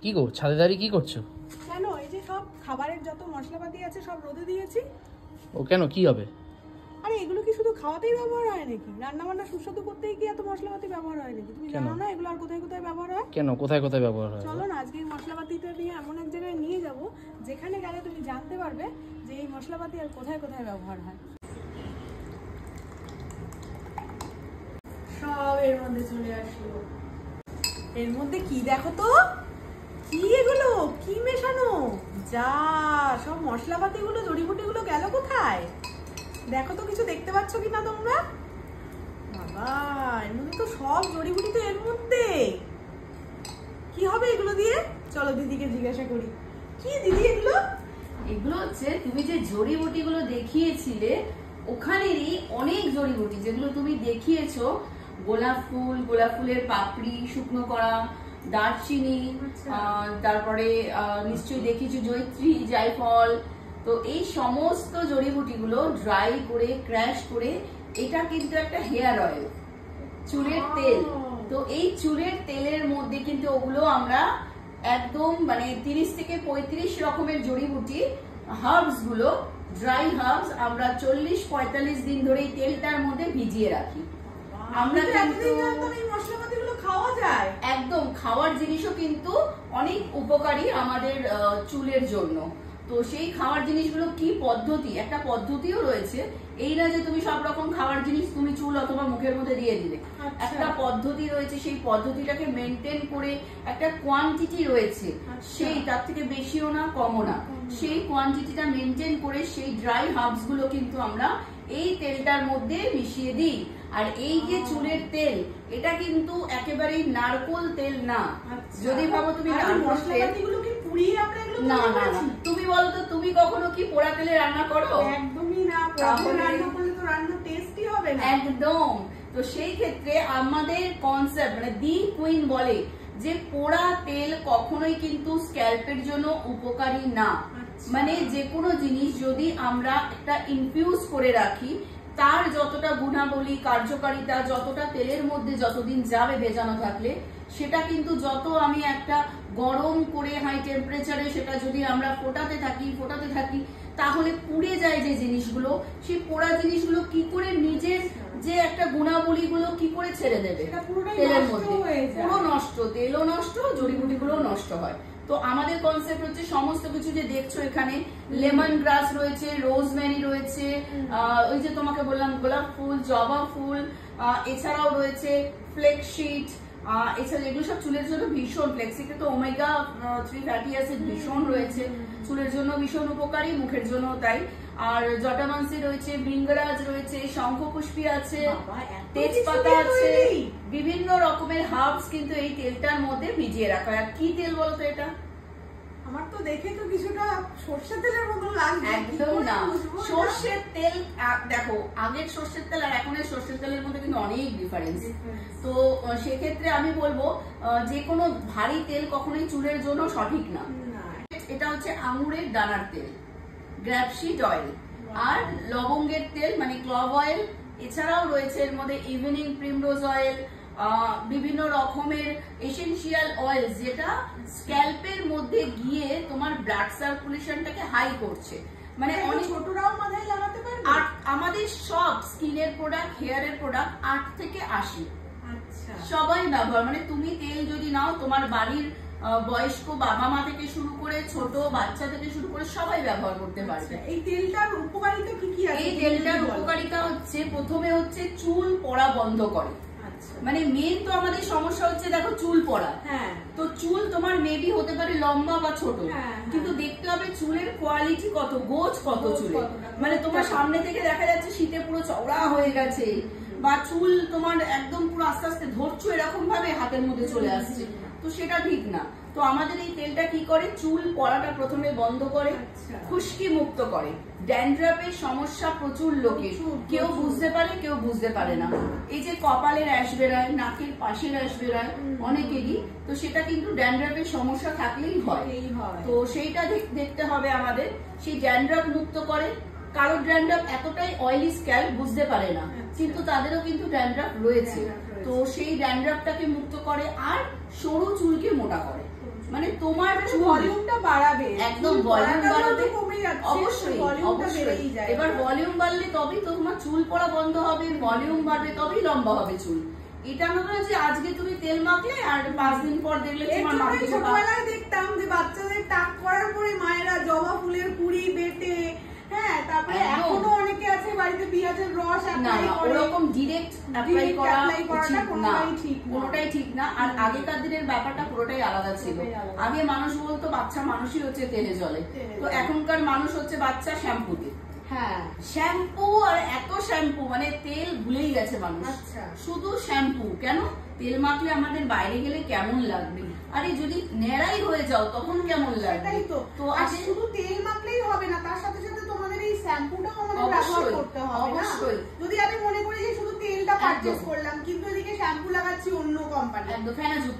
কি গো ছাদে দাঁড়িয়ে কি করছো? কেন এই যে সব খাবারের যত মশলাপাতি আছে সব রোদে দিয়েছি। ও কেন কি হবে? আরে এগুলো কি শুধু খাওয়াতেই ব্যবহার হয় নাকি? রান্না বান্না সুস্বাদু করতেই কি এত মশলাপাতি ব্যবহার হয় নাকি? তুমি জানো না এগুলো আর কোথায় কোথায় ব্যবহার হয়? কেন কোথায় কোথায় ব্যবহার হয়? চলো না আজকে এই মশলাপাতিটা নিয়ে এমন এক জায়গায় নিয়ে যাব যেখানে গেলে তুমি জানতে পারবে যে এই মশলাপাতি আর কোথায় কোথায় ব্যবহার হয়। সব এর মধ্যে চলে আসলো। এর মধ্যে কি দেখো তো, কি এগুলো কি মেশানো? যা সব মশলাপাতি গুলো জড়িবুটি গুলো গেল কোথায়? দেখো তো কিছু দেখতে পাচ্ছ কিনা তোমরা? বাবা এর মধ্যে তো সব জড়িবুটি তো এর মধ্যে। কি হবে এগুলো দিয়ে? চলো দিদিকে জিজ্ঞাসা করি। কি দিদি এগুলো? এগুলো হচ্ছে তুমি যে জড়িবুটি গুলো দেখিয়েছিলে ওখানেরই অনেক জড়িবুটি যেগুলো তুমি দেখিয়েছো। গোলাপ ফুলের পাপড়ি শুকনো করা, দারচিনি, তারপরে নিশ্চয়ই দেখিয়েছো জয়ত্রী, জায়ফল। তো এই সমস্ত জড়িবুটিগুলো ড্রাই করে ক্র্যাশ করে এটা কিন্তু একটা হেয়ার অয়েল, চুলের তেল। তো এই চুলের তেলের মধ্যে কিন্তু ওগুলো আমরা একদম মানে 30 থেকে 35 রকমের জড়িবুটি হার্বস গুলো, ড্রাই হার্বস আমরা 40-45 দিন ধরে এই তেলটার মধ্যে ভিজিয়ে রাখি। আমরা কিন্তু এই মশলাপাতিগুলো খাওয়া যায়, একদম খাওয়ার জিনিসও কিন্তু অনেক উপকারী আমাদের চুলের জন্য। তো সেই খাওয়ার জিনিসগুলো কি পদ্ধতি, একটা পদ্ধতিও রয়েছে। এই না যে তুমি সব রকম খাওয়ার জিনিস তুমি চুল অথবা মুখের মধ্যে দিয়ে দিলে, একটা পদ্ধতি রয়েছে। সেই পদ্ধতিটাকে মেনটেন করে একটা কোয়ান্টিটি রয়েছে, সেই তার থেকে বেশিও না কমও না, সেই কোয়ান্টিটিটা মেনটেন করে সেই ড্রাই হার্বস গুলো কিন্তু আমরা এই তেলটার মধ্যে মিশিয়ে দিই। আর এই যে চুলের তেল এটা কিন্তু একেবারেই নারকোল তেল না। যদি ভাবো তুমি নারকোল তেল, না না না, তুমি বলো তো তুমি কখনো কি পোড়া তেলে রান্না করো? একদমই না, রান্না করলে তো রান্না টেস্টি হবে না একদম। তো সেই ক্ষেত্রে আমাদের কনসেপ্ট মানে দি কুইন বলে যে পোড়া তেল কখনোই কিন্তু স্ক্যাল্পের জন্য উপকারী না। মানে যে কোনো জিনিস যদি আমরা একটা ইনফিউজ করে রাখি তার যতটা গুণাবলী কার্যকারিতা যতটা তেলের মধ্যে যতদিন যাবে ভেজানো থাকলে, সেটা কিন্তু যত আমি একটা গরম করে হাই টেম্পারেচারে সেটা যদি আমরা ফোটাতে থাকি তাহলে পুড়ে যায় যে জিনিসগুলো, সেই পোড়া জিনিসগুলো কি করে নিজের যে একটা গুণাবলী গুলো কি করে ছেড়ে দেবে তেলের মধ্যে? পুরো নষ্ট, তেলও নষ্ট, জড়িবুটিগুলো নষ্ট হয়। তো আমাদের কনসেপ্ট হচ্ছে সমস্ত কিছু যে দেখছো এখানে লেমন গ্রাস রয়েছে, রোজমেরি রয়েছে, ওই যে তোমাকে বললাম গোলাপ ফুল, জবা ফুল, এছাড়াও রয়েছে ফ্লেক্সিড। এছাড়া এগুলো সব চুলের জন্য ভীষণ, ফ্লেক্সিডে তো ওমেগা 3 ফ্যাটি অ্যাসিড ভীষণ রয়েছে, চুলের জন্য ভীষণ উপকারী, মুখের জন্য তাই। আর জটামানসি রয়েছে, ভৃঙ্গরাজ রয়েছে, শঙ্খপুষ্পী আছে, তেজপাতা আছে, বিভিন্ন রকমের হার্বস কিন্তু এই তেলটার মধ্যে ভিজিয়ে রাখা হয়। আর কি তেল বলতো এটা? আমার তো দেখে তো কিছুটা সরষের তেলের মতো লাগছে। একদম না, সরষের তেল। দেখো আগের সরষের তেল আর এখনের সরষের তেলের মধ্যে কিন্তু অনেক ডিফারেন্স। তো সেক্ষেত্রে আমি বলবো যে কোনো ভারী তেল কখনোই চুলের জন্য সঠিক না। এটা হচ্ছে আঙুরের দানার তেল, গ্র্যাপসিড অয়েল, আর লবঙ্গের তেল মানে ক্লভ অয়েল। এছাড়াও রয়েছে এর মধ্যে ইভিনিং প্রিমরোজ অয়েল, বিভিন্ন রকমের এসেনশিয়াল অয়েল যেটা স্ক্যাল্পের মধ্যে গিয়ে তোমার ব্লাড সার্কুলেশনটাকে হাই করছে। মানে অনেক ছোটরাও মাথায় লাগাতে পারবে। আর আমাদের সব স্কিনের প্রোডাক্ট, হেয়ারের প্রোডাক্ট 8 থেকে 80 সবাই ব্যবহার। মানে তুমি তেল যদি নাও তোমার বাড়ির বয়স্ক বাবা মা থেকে শুরু করে ছোট বাচ্চা থেকে শুরু করে সবাই ব্যবহার করতে পারবে। এই তেলটার উপকারিতা কি কি আছে? এই তেলটার উপকারিতা হচ্ছে প্রথমে হচ্ছে চুল পড়া বন্ধ করে। মানে মেন তো আমাদের সমস্যা হচ্ছে দেখো চুল পড়া। তো চুল তোমার মেবি হতে পারে লম্বা বা ছোট, কিন্তু দেখতে হবে চুলের কোয়ালিটি কত, গোছ কত চুলের। মানে তোমার সামনে থেকে দেখা যাচ্ছে শীতে পুরো চওড়া হয়ে গেছে, বা চুল তোমার একদম পুরো আস্তে আস্তে ধরছো এরকম ভাবে হাতের মধ্যে চলে আসছে, তো সেটা ঠিক না। তো আমাদের এই তেলটা কি করে, চুল পড়াটা প্রথমে বন্ধ করে, খুশকি মুক্ত করে। ড্যান্ড্রাফের সমস্যা প্রচুর লোকের, কেউ বুঝতে পারে কেউ বুঝতে পারে না। এই যে কপালের র্যাশ বেরায়, নাকের পাশে র্যাশ বেরায় অনেকেরই, তো সেটা কিন্তু ড্যান্ড্রাফের সমস্যা থাকলেই হয়। তো সেইটা দেখতে হবে আমাদের। সেই ড্যান্ড্রাফ মুক্ত করে। কারো ড্যান্ড্রাফ এতটাই অয়েলি স্ক্যাল্প বুঝতে পারে না, কিন্তু তাদেরও কিন্তু ড্যান্ড্রাফ রয়েছে। তো সেই ড্যান্ড্রাফটাকে মুক্ত করে আর সরু চুলকে মোটা করে। মানে তোমার ভলিউমটা বাড়াবে, একদম ভলিউম বাড়াবে কমে যাচ্ছে, অবশ্যই ভলিউমটা অবশ্যই। বেড়েই যায়। এবার ভলিউম বাড়লে তবেই তো তোমার চুল পড়া বন্ধ হবে, ভলিউম বাড়বে তবেই লম্বা হবে চুল। এটা না যে আজকে তুমি তেল মাখলে আর 5 দিন পর দেখলে তোমার মাথায় ছোটবেলায় দেখতাম যে বাচ্চাদের টাক করার পরে মায়েরা জবা ফুলের কুড়ি বেটে, হ্যাঁ, তারপরে এখনো অনেকে আছে বাড়িতে পেঁয়াজের রস অ্যাপ্লাই করে। ওরকম ডাইরেক্ট অ্যাপ্লাই করা কোনোটাই ঠিক না। আর আগেকার দিনের ব্যাপারটা পুরোটাই আলাদা ছিল। আগে মানুষ বলতো বাচ্চা মানুষই হচ্ছে তেলে জলে, তো এখনকার মানুষ হচ্ছে বাচ্চা শ্যাম্পুতে। হ্যাঁ, শ্যাম্পু আর এত শ্যাম্পু, মানে তেল ভুলেই গেছে মানুষ। শুধু শ্যাম্পু কেন? তেল মাখলে আমাদের বাইরে গেলে কেমন লাগবে, আরে যদি ন্যাড়াই হয়ে যাও তখন কেমন লাগবে। তো আজকে শুধু তেল মাখলেই হবে না, তার সাথে সাথে তোমাদের এই শ্যাম্পুটাও আমাদের ব্যবহার করতে হবে না? যদি আমি মনে করি যে শুধু তেলটা পারচেজ করলাম কিন্তু এদিকে শ্যাম্পু লাগাচ্ছি অন্য কোম্পানি, একদম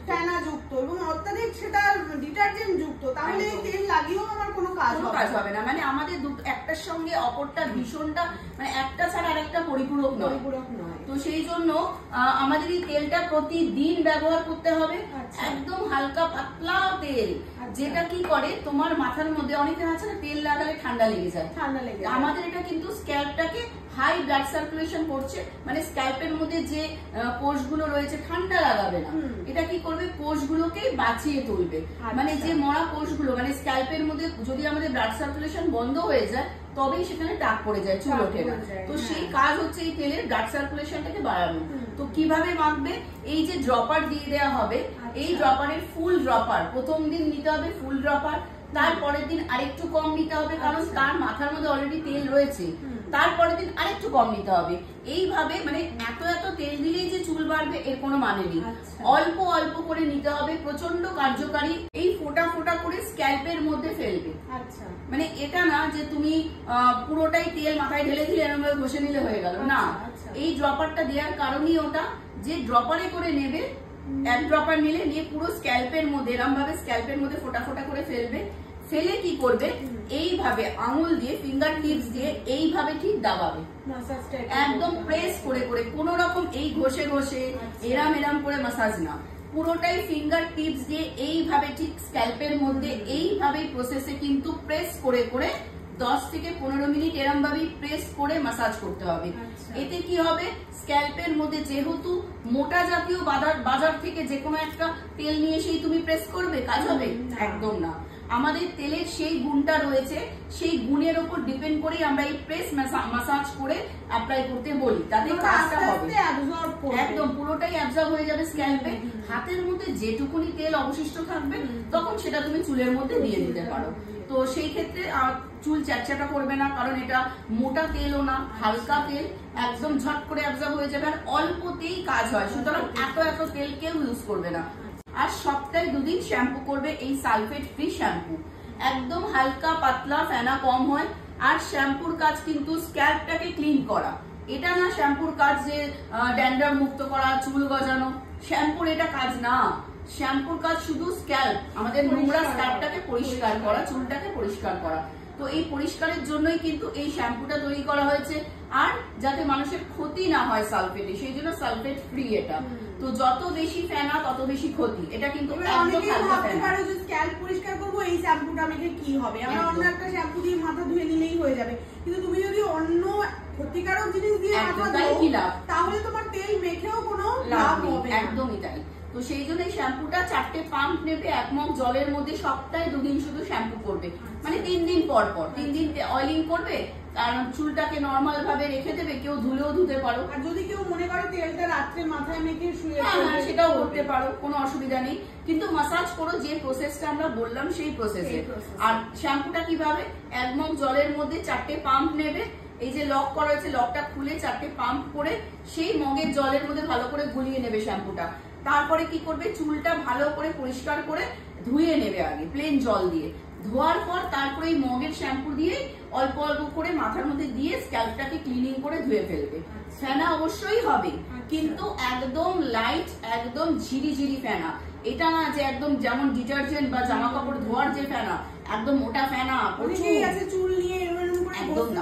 ফেনা যুক্ত এবং অত্যাধিক সেটা ডিটারজেন্ট যুক্ত, তাহলে এই তেল লাগিয়েও আমার কোনো কাজ হবে না। মানে আমাদের একটার সঙ্গে অপরটা ভীষণটা, মানে একটা ছাড়া আরেকটা পরিপূরক নয়। তো সেই জন্য আমাদের এই তেলটা প্রতিদিন ব্যবহার করতে হবে। একদম হালকা পাতলা তেল, যেটা কি করে তোমার মাথার মধ্যে, অনেকের আছে না তেল লাগালে ঠান্ডা লেগে যায়, আমাদের এটা কিন্তু স্ক্যাল্পটাকে হাই ব্লাড সার্কুলেশন করছে, মানে স্ক্যাল্পের মধ্যে যে কোষগুলো রয়েছে ঠান্ডা লাগাবে না, এটা কি করবে কোষগুলোকে বাঁচিয়ে তুলবে। মানে যে মরা কোষগুলো, মানে স্ক্যাল্পের মধ্যে যদি আমাদের ব্লাড সার্কুলেশন বন্ধ হয়ে যায় তবেই সেখানে টাক পড়ে যায়, চুল ওঠে না। তো সেই কাজ হচ্ছে এই তেলের ব্লাড সার্কুলেশনটাকে বাড়ানো। তো কিভাবে মাখবে? এই যে ড্রপার দিয়ে দেওয়া হবে, এই ড্রপারের ফুল ড্রপার প্রথম দিন নিতে হবে, ফুল ড্রপার। তারপরের দিন আরেকটু কম নিতে হবে, কারণ তার মাথার মধ্যে অলরেডি তেল রয়েছে। তারপরের দিন আরেকটু কম নিতে হবে। এইভাবে মানে এত এত তেল দিলেই যে চুল বাড়বে এর কোনো মানে নেই। অল্প অল্প করে নিতে হবে, প্রচন্ড কার্যকারী। এই ফোঁটা ফোঁটা করে স্ক্যাল্পের মধ্যে ফেলবে। মানে এটা না যে তুমি পুরোটাই তেল মাথায় ঢেলে দিলে এরকম ভাবে ঘষে নিলে হয়ে গেল না। এই ড্রপারটা দেওয়ার কারণই ওটা, যে ড্রপারে করে নেবে, এক ড্রপার নিয়ে পুরো স্ক্যাল্পের মধ্যে এরকম ভাবে স্ক্যাল্পের মধ্যে ফোঁটা ফোঁটা করে ফেলবে। ফেলে কি করবে, এইভাবে আঙুল দিয়ে, ফিঙ্গার টিপস দিয়ে এইভাবে ঠিক দাবাবে, একদম প্রেস করে করে, কোন রকম এই ঘষে ঘষে এরাম এরাম করে মাসাজ না, পুরোটাই ফিঙ্গার টিপস দিয়ে এইভাবে ঠিক স্ক্যাল্পের মধ্যে এইভাবে প্রসেসে কিন্তু প্রেস করে করে 10 থেকে 15 মিনিট এরম ভাবেই প্রেস করে মাসাজ করতে হবে। এতে কি হবে, স্ক্যাল্পের মধ্যে যেহেতু মোটা জাতীয় বাজার থেকে যে কোনো একটা তেল নিয়ে এসেই তুমি প্রেস করবে, কাজ হবে? একদম না। আমাদের তেলের সেই গুণটা রয়েছে, সেই গুণের উপর ডিপেন্ড করেই আমরা এই প্রেস মাসাজ করে অ্যাপ্লাই করতে বলি, তাতে কাজটা হবে একদম পুরোটাই অ্যাবজর্ব হয়ে যাবে স্ক্যাল্পে। হাতের মধ্যে যেটুকুনি তেল অবশিষ্ট থাকবে তখন সেটা তুমি চুলের মধ্যে দিয়ে দিতে পারো। তো সেই ক্ষেত্রে চুল চ্যাটচ্যাটা করবে না, কারণ এটা মোটা তেলও না, হালকা তেল, একদম ঝট করে অ্যাবজর্ব হয়ে যাবে, আর অল্পতেই কাজ হয়। সুতরাং এত এত তেল কেউ ইউজ করবে না। আর সপ্তাহে 2 দিন শ্যাম্পু করবে, এই সালফেট ফ্রি শ্যাম্পু, একদম হালকা পাতলা, ফেনা কম হয়। আর শ্যাম্পুর কাজ কিন্তু স্ক্যাল্পটাকে ক্লিন করা, এটা না শ্যাম্পুর কাজ যে ড্যান্ড্রাফ মুক্ত করা, চুল গজানো। শ্যাম্পুর এটা কাজ না, শ্যাম্পুর কাজ শুধু স্ক্যাল্প, আমাদের নোংরা স্ক্যাল্পটাকে পরিষ্কার করা, চুলটাকে পরিষ্কার করা। তো এই পরিষ্কারের জন্যই কিন্তু এই শ্যাম্পুটা তৈরি করা হয়েছে, আর যাতে মানুষের ক্ষতি না হয় সালফেটে, সেই জন্য সালফেট ফ্রি এটা। তো যত বেশি ফেনা তত বেশি ক্ষতি, এটা কিন্তু স্ক্যাল্প পরিষ্কার করবো এই শ্যাম্পুটা মেখে কি হবে, আমরা অন্য একটা শ্যাম্পু দিয়ে মাথা ধুয়ে নিলেই হয়ে যাবে। কিন্তু তুমি যদি অন্য ক্ষতিকারক জিনিস দিয়ে মাথা ধোও তাহলে তোমার তেল মেখেও কোনো লাভ হবে না। একদমই তাই। তো সেই জন্য এই শ্যাম্পুটা 4টে পাম্প নেবে, 1 মগ জলের মধ্যে, সপ্তাহে 2 দিন শুধু শ্যাম্পু করবে, মানে 3 দিন পর পর 3 দিন অয়েলিং করবে, আর চুলটাকে নর্মাল ভাবে রেখে দেবে, কেউ ধুলেও ধুতে পারো। আর যদি কেউ মনে করে তেলটা রাত্রে মাথায় মেখে শুয়ে, সেটাও করতে পারো, কোনো অসুবিধা নেই। কিন্তু মাসাজ করো যে প্রসেসটা আমরা বললাম সেই প্রসেসে। আর শ্যাম্পুটা কিভাবে, 1 মগ জলের মধ্যে 4টে পাম্প নেবে, এই যে লক করা হয়েছে লকটা খুলে 4টে পাম্প করে সেই মগের জলের মধ্যে ভালো করে গুলিয়ে নেবে শ্যাম্পুটা। তারপরে কি করবে, চুলটা ভালো করে পরিষ্কার করে ধুয়ে নেবে আগে প্লেন জল দিয়ে। ধোয়ার পর তারপরে এই মগের শ্যাম্পু দিয়ে অল্প অল্প করে মাথার মধ্যে দিয়ে স্ক্যাল্পটাকে ক্লিনিং করে ধুয়ে ফেলবে। ফেনা অবশ্যই হবে, কিন্তু একদম লাইট, একদম ঝিরিঝিরি ফেনা। এটা না যে একদম যেমন ডিটারজেন্ট বা জামা কাপড় ধোয়ার যে ফেনা, একদম মোটা ফেনা, চুল নিয়ে একদম না,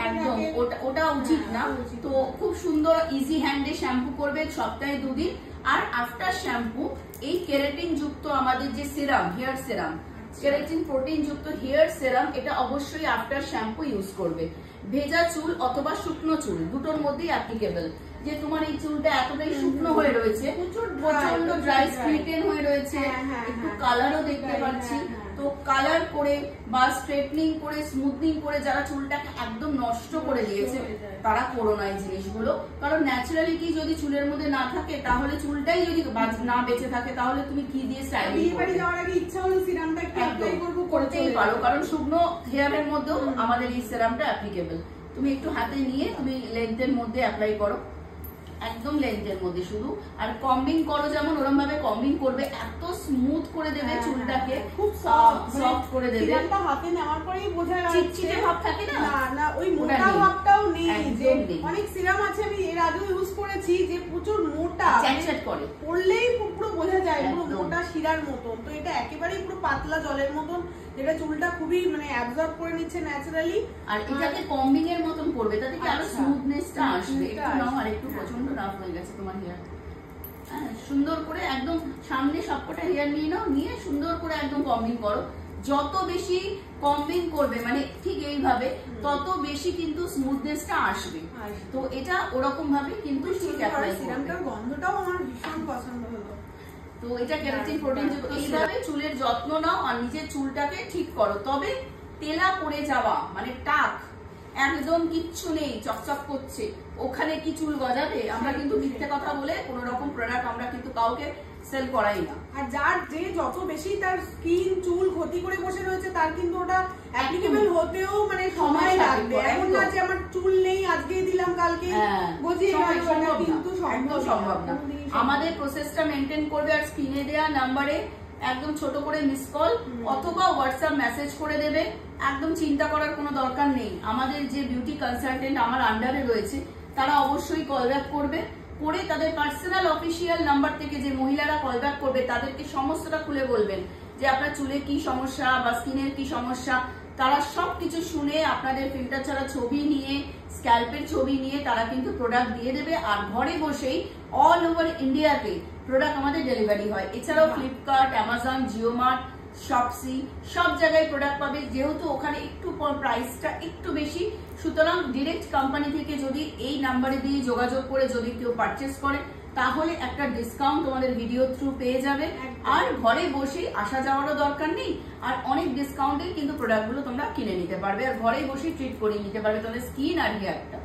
একদম ওটা উচিত না। তো খুব সুন্দর ইজি হ্যান্ডে শ্যাম্পু করবে সপ্তাহে 2 দিন। আর আফটার শ্যাম্পু এই কেরাটিন যুক্ত আমাদের যে serum, hair serum, keratin protein যুক্ত হেয়ার সিরাম, এটা অবশ্যই আফটার শ্যাম্পু ইউজ করবে। ভেজা চুল অথবা শুকনো চুল দুটোর মধ্যেই অ্যাপ্লিকেবল। যে তোমার এই চুলটা এতটাই শুকনো হয়ে রয়েছে, প্রচন্ড ড্রাই স্প্লিটেন হয়ে রয়েছে, একটু কালারও দেখতে পাচ্ছি, তো কালার করে বা স্ট্রেটনিং করে স্মুথনিং করে যারা চুলটাকে একদম নষ্ট করে দিয়েছে তারা করো না এই জিনিসগুলো। কারণ ন্যাচারালি কি যদি চুলের মধ্যে না থাকে, তাহলে চুলটাই যদি না বেঁচে থাকে, তাহলে তুমি কি দিয়ে স্টাইলিং করতেই পারো। কারণ শুকনো হেয়ারের মধ্যেও আমাদের এই সিরামটা অ্যাপ্লিকেবল। তুমি একটু হাতে নিয়ে তুমি লেন্থের মধ্যে অ্যাপ্লাই করো, একদম লেন্থের মধ্যে শুধু। আর কম্বিং করো যেমন ওরকম ভাবে কম্বিং করবে, এত স্মুথ করে দেবে চুলটাকে, খুব সফট করে দেবে। হাতে নেওয়ার পরেই বোঝা যাচ্ছে চিটচিটে ভাব থাকে না, না ওই মোটা ভাবটাও নেই। যে অনেক সিরাম আছে আমি এর আগেও ইউজ করেছি যে প্রচুর মোটা, চ্যাটচ্যাট করে, পড়লেই পুরো বোঝা যায় পুরো মোটা শিরার মতন। তো এটা একেবারেই পুরো পাতলা জলের মতন, যেটা চুলটা খুবই মানে অ্যাবজর্ব করে নিচ্ছে ন্যাচারালি। আর এটাকে কম্বিং এর মতন করবে, তাতে কি আরো স্মুথনেসটা আসবে। একটু নাও, আর একটু প্রচন্ড রাফ হয়ে গেছে তোমার হেয়ার। হ্যাঁ, সুন্দর করে একদম সামনে সবকটা হেয়ার নিয়ে নাও, নিয়ে সুন্দর করে একদম কম্বিং করো। যত বেশি কম্বিং করবে মানে ঠিক এইভাবে, তত বেশি কিন্তু স্মুথনেসটা আসবে। তো এটা ওরকম ভাবে কিন্তু ঠিক অ্যাপ্লাই করবে। সিরামটার গন্ধটাও আমার ভীষণ পছন্দ হলো। তো এটা কেরাটিন প্রোটিন যুক্ত। এইভাবে চুলের যত্ন নাও আর নিজের চুলটাকে ঠিক করো। তবে তেলা পড়ে যাওয়া মানে টাক একদম কিচ্ছু নেই, চকচক করছে, ওখানে কি চুল গজাবে? আমরা কিন্তু মিথ্যে কথা বলে কোন রকম প্রোডাক্ট আমরা কিন্তু কাউকে সেল করাই না। আর যার যে যত বেশি তার স্কিন চুল ক্ষতি করে বসে রয়েছে, তার কিন্তু ওটা অ্যাপ্লিকেবল হতেও মানে সময় লাগবে। এমন না যে আমার চুল নেই আজকেই দিলাম কালকে গজিয়ে গেল, কিন্তু সম্ভব না। আমাদের প্রসেসটা মেনটেন করবে। আর স্ক্রিনে দেওয়া নাম্বারে একদম ছোট করে মিস কল অথবা হোয়াটসঅ্যাপ মেসেজ করে দেবে। একদম চিন্তা করার কোনো দরকার নেই। আমাদের যে বিউটি কনসালটেন্ট আমার আন্ডারে রয়েছে তারা অবশ্যই কল ব্যাক করবে, করে তাদের পার্সোনাল অফিসিয়াল নাম্বার থেকে যে মহিলারা কল ব্যাক করবে তাদেরকে সমস্তটা খুলে বলবেন যে আপনার চুলে কি সমস্যা বা স্কিনের কি সমস্যা। তারা সবকিছু শুনে আপনাদের ফিল্টার ছাড়া ছবি নিয়ে, স্ক্যাল্পের ছবি নিয়ে তারা কিন্তু প্রোডাক্ট দিয়ে দেবে। আর ঘরে বসেই অল ওভার ইন্ডিয়াতে প্রোডাক্ট আমাদের ডেলিভারি হয়। এছাড়াও Flipkart, Amazon, Jio mart, Shopsy সব জায়গায় প্রোডাক্ট পাবে। যেহেতু ওখানে একটু প্রাইসটা একটু বেশি, সুতরাং ডিরেক্ট কোম্পানি থেকে যদি এই নাম্বারে দিয়ে যোগাযোগ করে যদি কেউ পারচেস করে তাহলে একটা ডিসকাউন্ট তোমাদের ভিডিও থ্রু পেয়ে যাবে। আর ঘরে বসে আসা যাওয়ারও দরকার নেই, আর অনেক ডিসকাউন্টে কিন্তু প্রোডাক্টগুলো তোমরা কিনে নিতে পারবে, আর ঘরে বসে ট্রিট করে নিতে পারবে তোমাদের স্কিন আর হেয়ারটা।